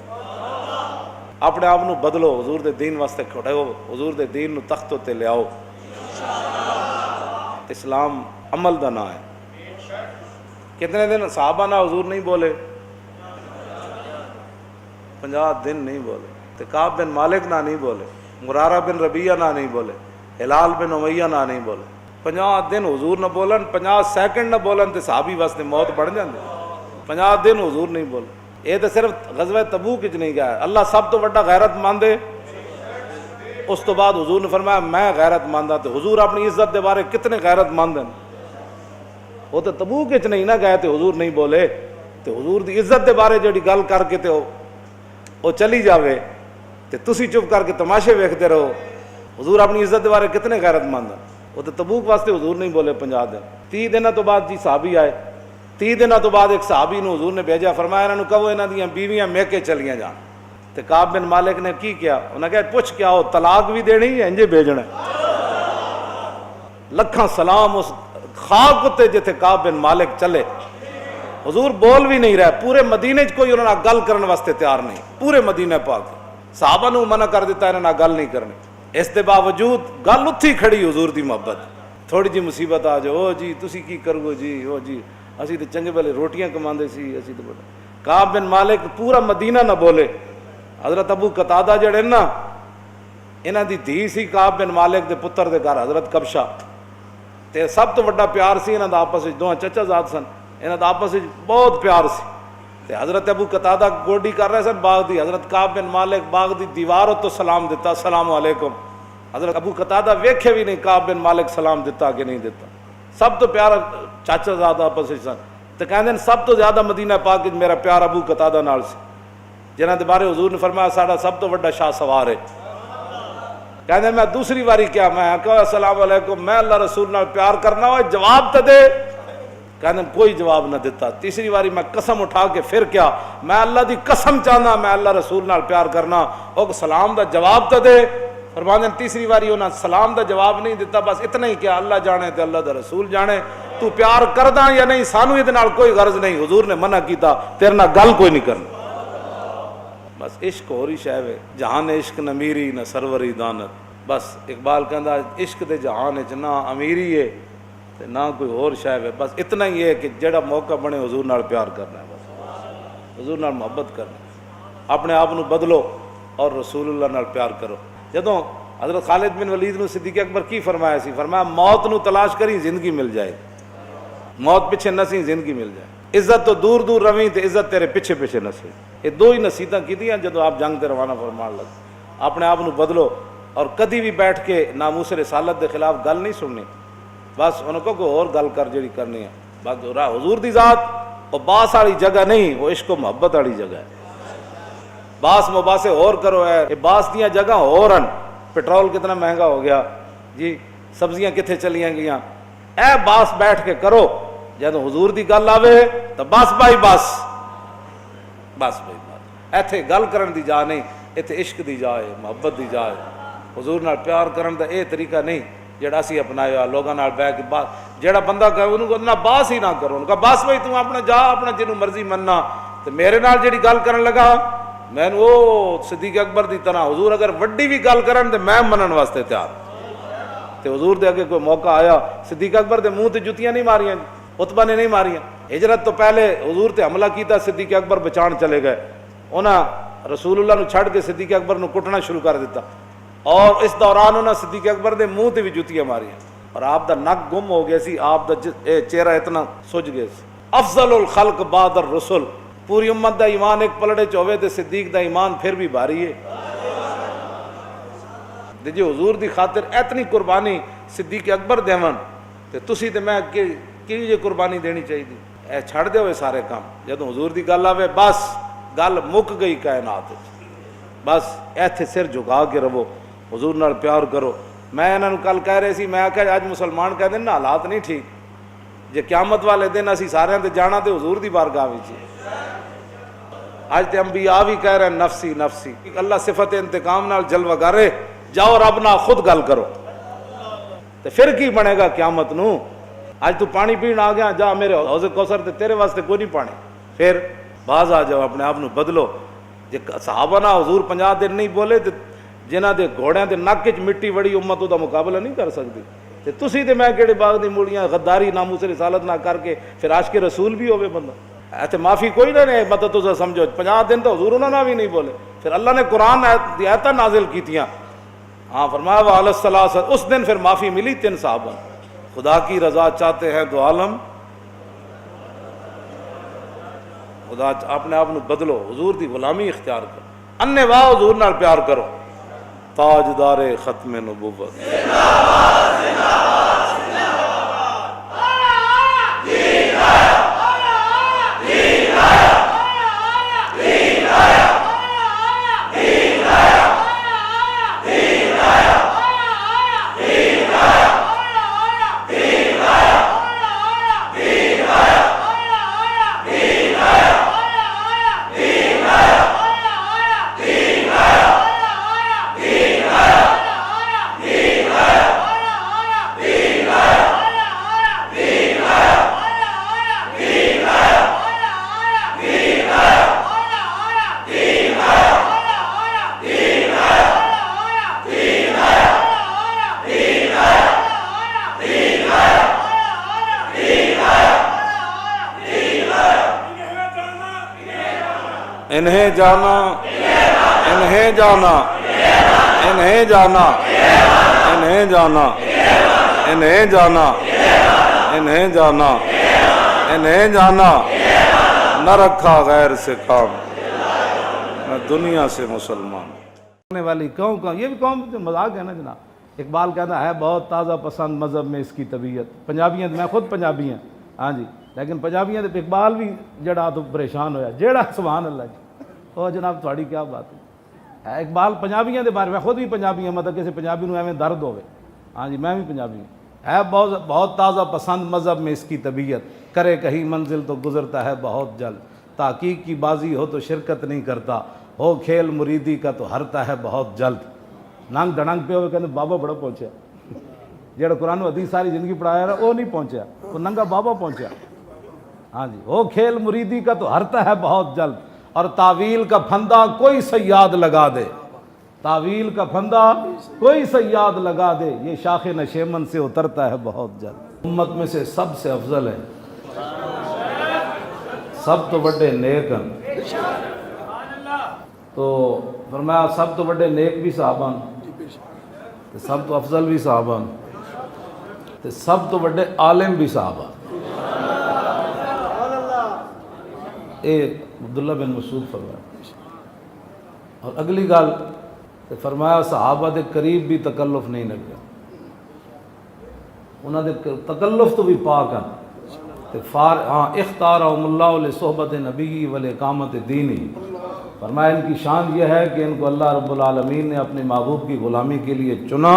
اپنے آپ نو بدلو، حضور دے دین واسطے کھڑے ہو، حضور دے دین نو تختوں تے لے آؤ۔ اسلام عمل دا نام ہے۔ کتنے دن صحابہ نہ حضور نہیں بولے؟ 50 دن نہیں بولے، تے کعب بن مالک نہ نہیں بولے، مرارہ بن ربیعہ نہ نہیں بولے، ہلال بن امیہ نہ نہیں بولے۔ 50 دن حضور نہ بولن، 50 سیکنڈ نہ بولن تے صحابی واسطے موت بڑھ جاندی۔ 50 دن حضور نہیں بولے۔ یہ تو صرف غزوہ تبوک وچ نہیں گیا، اللہ سب تو بڑا غیرت مند ہے۔ اس تو بعد حضور نے فرمایا میں غیرت مند ہاں، تے حضور اپنی عزت دے بارے کتنے غیرت مند ہیں۔ وہ تو تبوک وچ نہیں نہ گئے تے حضور نہیں بولے، تے حضور دی عزت دے بارے جڑی گل کر کے تے وہ چلی جاوے تے تسی چپ کر کے تماشے ویکھتے رہو، حضور اپنی عزت دے بارے کتنے غیرت مند ہیں۔ وہ تو تبوک واسطے حضور نہیں بولے 50 دن۔ 30 دنوں تو بعد جی صحابی آئے، 30 دنوں تو بعد ایک صحابی نو حضور نے بھیجا، فرمایا انہوں کہو انہاں دیاں بیویاں میکے چلیاں جان۔ تے کعب بن مالک نے کی کیا؟ انہاں کہا پوچھ کیا ہو، طلاق بھی دینی ہے انجے بھیجنا ہے۔ لکھاں سلام اس خاک تے جتھے کعب بن مالک چلے، حضور بول بھی نہیں رہے، پورے مدینے چ کوئی انہوں نے گل کرنے واسطے تیار نہیں، پورے مدینہ پاک صحابہ نو منع کر دیتا انہوں نے گل نہیں کرنی۔ اس دے باوجود گل اتھی کھڑی حضور دی محبت، تھوڑی جی مصیبت آ جائے او جی تسی کی کرو جی، او جی اسی تے چنگے بھلے روٹیاں کماندے سی، اسی تے بڑا کعب بن مالک پورا مدینہ نہ بولے۔ حضرت ابو قتادہ جڑے نا انہاں دی دھی سی کعب بن مالک دے پتر دے گھر حضرت کبشہ، تے سب تو بڑا پیار سی انہاں دا آپس وچ، دوہاں چچا زاد سن، انہاں دا آپس وچ بہت پیار سی۔ تے حضرت ابو قتادہ گوڈی کر رہے سن باغ دی، حضرت کعب بن مالک باغ دی دیواروں تو سلام دیتا، السلام علیکم۔ حضرت ابو قتادہ ویکھے بھی نہیں کعب بن مالک سلام دیتا کہ نہیں دیتا، سب تو پیار چاچا زاد آپس وچ سن۔ تے کہندے سب تو زیادہ مدینہ پاک وچ میرا پیار ابو قتادہ نال سی، جنہاں دے بارے حضور نے فرمایا ساڈا سب تو بڑا شاہ سوار ہے۔ کہندے میں دوسری باری کیا میں کہا السلام علیکم، میں اللہ رسول نال پیار کرنا ہوا جواب تے دے، کہندے کوئی جواب نہ دیتا۔ تیسری باری میں قسم اٹھا کے پھر کیا میں اللہ دی قسم چاہنا میں اللہ رسول نال پیار کرنا، او سلام دا جواب تے دے۔ فرماندے تیسری باری انہاں سلام دا جواب نہیں دیتا، بس اتنا ہی کیا اللہ جانے تے اللہ دا رسول جانے، تو پیار کردا یا نہیں سانو ادے نال کوئی غرض نہیں، حضور نے منع کیتا تیرے نال گل کوئی نہیں کرنی۔ بس عشق ہو رہی شے وے، جہان عشق نہ میری نہ سروری دانت. بس اقبال کہندا عشق دے جہان وچ نہ امیری ہے تے نہ کوئی اور شے وے، بس اتنا ہی ہے کہ جڑا موقع بنے حضور نال پیار کرنا ہے، بس حضور نال محبت کرنا ہے. اپنے آپ نو بدلو اور رسول اللہ نال پیار کرو. جدوں حضرت خالد بن ولید نو صدیق اکبر کی فرمایا سی، فرمایا موت نو تلاش کری زندگی مل جائے، موت پیچھے نسی زندگی مل جائے. عزت تو دور دور رویں تے عزت تیرے پیچھے پیچھے نسی. یہ دو ہی نصیحتاں کیتیاں جدوں آپ جنگ تے روانہ فرمان لگ. اپنے آپ نو بدلو اور کدی بھی بیٹھ کے ناموس رسالت دے خلاف گل نہیں سننی. بس انہوں کو کوئی اور گل کر جڑی کرنی ہے. بس حضور دی ذات وہ باس والی جگہ نہیں، وہ عشق و محبت والی جگہ ہے. باس مباسے اور کرو ہے، یہ باس دیاں جگہ اور ہیں. پیٹرول کتنا مہنگا ہو گیا جی، سبزیاں کتنے چلیاں گیاں. اے باس بیٹھ کے کرو، جب حضور دی گل آوے تو بس بھائی بس بس بھائی بس. ایتھے گل کرن دی جا نہیں، ایتھے عشق دی جا ہے، محبت دی جا ہے. حضور نال پیار کرن دا اے طریقہ نہیں جڑا اسی اپنایا لوگاں نال بیٹھ کے بات. جڑا بندہ کہے انہوں کو نہ باس ہی نہ کرو، ان کا بس بھائی تم اپنا جا اپنا جنوں مرضی مننا. تے میرے نال جڑی گل کرن لگا میں وہ صدیق اکبر دی طرح حضور اگر وڈی بھی گل کرن تے میں منن واسطے تیار. تے حضور دے اگے کوئی موقع آیا، صدیق اکبر دے منہ تے جتیاں نہیں ماریاں، عتبہ نے نہیں ماریاں. ہجرت تو پہلے حضور تے حملہ کیتا، صدیق اکبر بچان چلے گئے. انہاں رسول اللہ نو چھڑ کے صدیق اکبر نو کٹنا شروع کر دیتا، اور اس دوران انہاں صدیق اکبر دے منہ تے بھی جتیاں ماریاں، اور آپ دا نک گم ہو گیا سی، آپ دا چہرہ اتنا سج گیا سی. افضل الخلق بعد الرسل، پوری امت دا ایمان ایک پلڑے چوے تے صدیق دا ایمان پھر بھی بھاری ہے. جی حضور دی خاطر اتنی قربانی صدیق اکبر دیون تے تسی تے میں کی جے قربانی دینی چاہیے. اے چھڑ دے ہوئے سارے کام، جدوں حضور دی گل آوے بس گل مک گئی کائنات. بس ایتھے سر جھکا کے رہو، حضور نال پیار کرو. میں انہاں نوں کل کہہ رہے سی، میں آکھیا اج مسلمان کہہ دین نا حالات نہیں ٹھیک، جے قیامت والے دن اسی سارے تے جانا تے حضور دی بارگاہ وچ. آج تے انبیاء بھی کہہ رہے ہیں نفسی نفسی. اللہ صفت انتقام نال جلوہ کرے، جاؤ رب نال خود گل کرو تے پھر کی بنے گا قیامت نو. آج تو پانی پین آ گیا، جا میرے حوض کوثر تے تیرے واسطے کوئی نہیں پانی. پھر باز آ جاؤ، اپنے آپ نو بدلو. جے صحابہ نا حضور 50 دن نہیں بولے تے جنہاں دے گھوڑیاں دے نک وچ مٹی وڑی امت دا مقابلہ نہیں کر سکتی. تے تسی تے میں کہڑے باغ دی موڑیاں غداری ناموس رسالت نہ کر کے پھر عاشق رسول بھی ہوے بندہ. ایتھے معافی کوئی نہ نہیں، مطلب تسا سمجھو 50 دن تو حضور انہاں بھی نہیں بولے. پھر اللہ نے قرآن دی آیتاں نازل کیتیاں. ہاں فرمایا وعلی الثلاثہ، اس دن پھر معافی ملی 3 صحابہ. خدا کی رضا چاہتے ہیں تو عالم، خدا اپنے آپ نو بدلو، حضور دی غلامی اختیار کرو، انے واہ حضور نال پیار کرو. تاجدار ختم نبوت انہیں جانا انہیں جانا انہیں جانا انہیں جانا انہیں جانا انہیں جانا انہیں جانا نہ رکھا غیر سے کام، نہ دنیا سے مسلمان. کرنے والی قوم یہ بھی قوم جو مذاق ہے نا جناب. اقبال کہتا ہے بہت تازہ پسند مذہب میں اس کی طبیعت. پنجابیاں میں خود پنجابی ہیں ہاں جی، لیکن پنجابیاں تے اقبال بھی جڑا تو پریشان ہویا جیڑا سبحان اللہ جی. او جناب تھوڑی کیا بات ہے. اقبال پنجابیاں دے بارے میں خود بھی پنجابی ہیں، مطلب کسی پنجابی نو ایویں درد ہوئے. ہاں جی میں بھی پنجابی ہوں. ہے بہت تازہ پسند مذہب میں اس کی طبیعت، کرے کہیں منزل تو گزرتا ہے بہت جلد. تحقیق کی بازی ہو تو شرکت نہیں کرتا، ہو کھیل مریدی کا تو ہرتا ہے بہت جلد. ننگ دڑنگ پہ ہوئے کہتے بابا بڑا پہنچیا، جڑا قرآن و حدیث ساری زندگی پڑھایا رہا وہ نہیں پہنچیا، وہ ننگا بابا پہنچیا. ہاں جی، ہو کھیل مریدی کا تو ہرتا ہے بہت جلد، اور تعویل کا پھندا کوئی صیاد لگا دے، تعویل کا پھندا کوئی صیاد لگا دے، یہ شاخ نشیمن سے اترتا ہے بہت جلد۔ امت میں سے سب سے افضل ہے، سب تو بڑے نیک ہیں، تو فرمایا سب تو بڑے نیک بھی صحابہ ہیں، سب تو افضل بھی صحابہ ہیں، سب تو بڑے عالم بھی صحابہ۔ عبداللہ بن مسعود فرمایا، اور اگلی گل فرمایا صحابہ دے قریب بھی تکلف نہیں لگیا، انہاں دے تکلف تو بھی پاک ہیں، اختارہم اللہ لصحبت نبی والاقامت دینی۔ فرمایا ان کی شان یہ ہے کہ ان کو اللہ رب العالمین نے اپنے محبوب کی غلامی کے لیے چنا،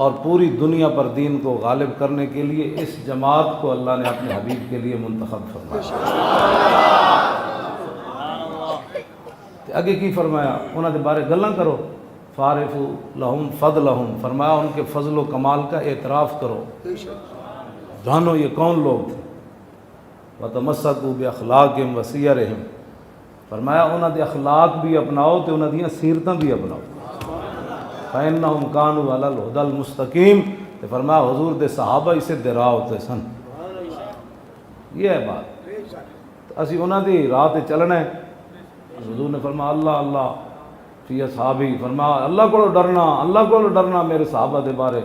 اور پوری دنیا پر دین کو غالب کرنے کے لیے اس جماعت کو اللہ نے اپنے حبیب کے لیے منتخب فرمایا۔ آگے کی فرمایا انہاں دے بارے گلاں کرو، فارفو لہم فضلہم، فرمایا ان کے فضل و کمال کا اعتراف کرو، جانو یہ کون لوگ تھے، وتمسکوا باخلاقہم وسیرہم، فرمایا انہاں دے اخلاق بھی اپناؤ تے انہاں دیاں سیرتاں بھی اپناؤ، فَإِنَّهُمْ كَانُوا عَلَى الْهُدَى الْمُسْتَقِيمِ، تے فرمایا حضور دے صحابہ اسے درا ہوتے سن، یہ ہے بات، تو اسی انہاں دی راہ تے چلنا ہے۔ حضور نے فرمایا اللہ اللہ فی اصحابی، فرمایا اللہ کو ڈرنا، اللہ کو ڈرنا میرے صحابہ دے بارے،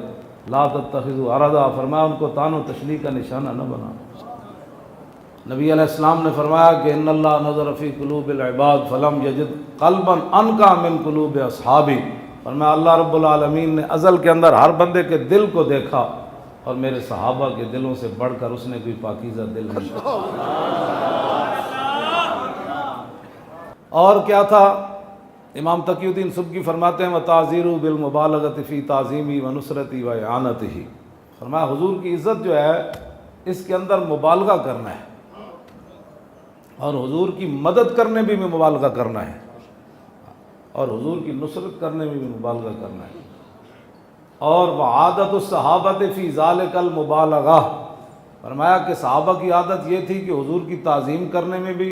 لا تتخذوا عرضا، فرمایا ان کو تان و تشنیع کا نشانہ نہ بنا۔ نبی علیہ السلام نے فرمایا کہ ان اللہ نظر فی قلوب العباد فلم یجد قلبا انقی من قلوب اصحابی، فرمایا اللہ رب العالمین نے ازل کے اندر ہر بندے کے دل کو دیکھا، اور میرے صحابہ کے دلوں سے بڑھ کر اس نے کوئی پاکیزہ دل نہیں دیکھا۔ اور کیا تھا؟ امام تقی الدین سبکی فرماتے ہیں وَتَعْزِيرُ بِالْمُبَالَغَةِ فِي تَعْظِيمِهِ وَنُصْرَتِهِ وَإِعَانَتِهِ، فرمایا حضور کی عزت جو ہے اس کے اندر مبالغہ کرنا ہے، اور حضور کی مدد کرنے میں بھی مبالغہ کرنا ہے، اور حضور کی نصرت کرنے میں بھی مبالغہ کرنا ہے، اور وعادت الصحابۃ فی ذالک المبالغہ، فرمایا کہ صحابہ کی عادت یہ تھی کہ حضور کی تعظیم کرنے میں بھی